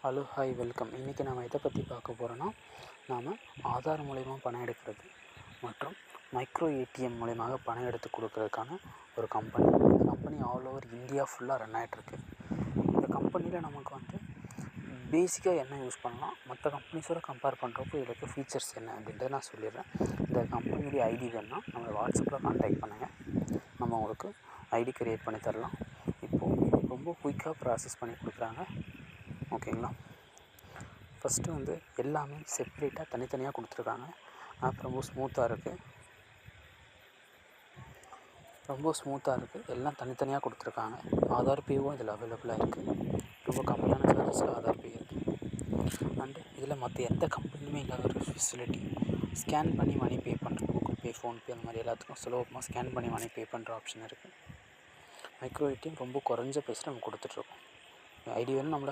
Hello hi welcome. இன்றைக்கி நம்ம எதை பற்றி பார்க்க போகிறோன்னா, நாம் ஆதார் மூலயமா பணம் எடுக்கிறது மற்றும் மைக்ரோ ஏடிஎம் மூலயமாக பணம் எடுத்து கொடுக்கறதுக்கான ஒரு கம்பெனி. இந்த கம்பெனி ஆல் ஓவர் இந்தியா ஃபுல்லாக ரன் ஆகிட்ருக்கு. இந்த கம்பெனியில் நமக்கு பேசிக்காக என்ன யூஸ் பண்ணலாம், மற்ற கம்பெனிஸோடு கம்பேர் பண்ணுறப்போ இதில் இருக்க ஃபீச்சர்ஸ் என்ன அப்படின்றத நான் சொல்லிடுறேன். இந்த கம்பெனியுடைய ஐடி வேணுன்னா நம்மளை வாட்ஸ்அப்பில் கான்டாக்ட் பண்ணுங்கள், நம்ம உங்களுக்கு ஐடி க்ரியேட் பண்ணி தரலாம். இப்போது ரொம்ப குயிக்காக ப்ராசஸ் பண்ணி கொடுக்குறாங்க. ஓகேங்களா. ஃபஸ்ட்டு எல்லாமே செப்ரேட்டாக தனித்தனியாக கொடுத்துருக்காங்க. ஆப் ரொம்ப ஸ்மூத்தாக இருக்குது. எல்லாம் தனித்தனியாக கொடுத்துருக்காங்க. ஆதார் பேவும் இதில் அவைலபிளாக இருக்குது. ரொம்ப கம்மியான சார்ஜஸில் ஆதார் பே இருக்குது. அண்டு இதில் மற்ற எந்த கம்பெனிலுமே இல்லாத ஒரு ஃபெசிலிட்டி, ஸ்கேன் பண்ணி மணி பே பண்ணுறது, கூகுள் பே, ஃபோன்பே அந்த மாதிரி எல்லாத்துக்கும் சுலபமாக ஸ்கேன் பண்ணி மணி பே பண்ணுற ஆப்ஷன் இருக்குது. மைக்ரோ ஏடிஎம் ரொம்ப குறைஞ்ச ப்ரைஸில் நம்ம கொடுத்துட்ருக்கோம். ஐடி வேணும் நம்மளை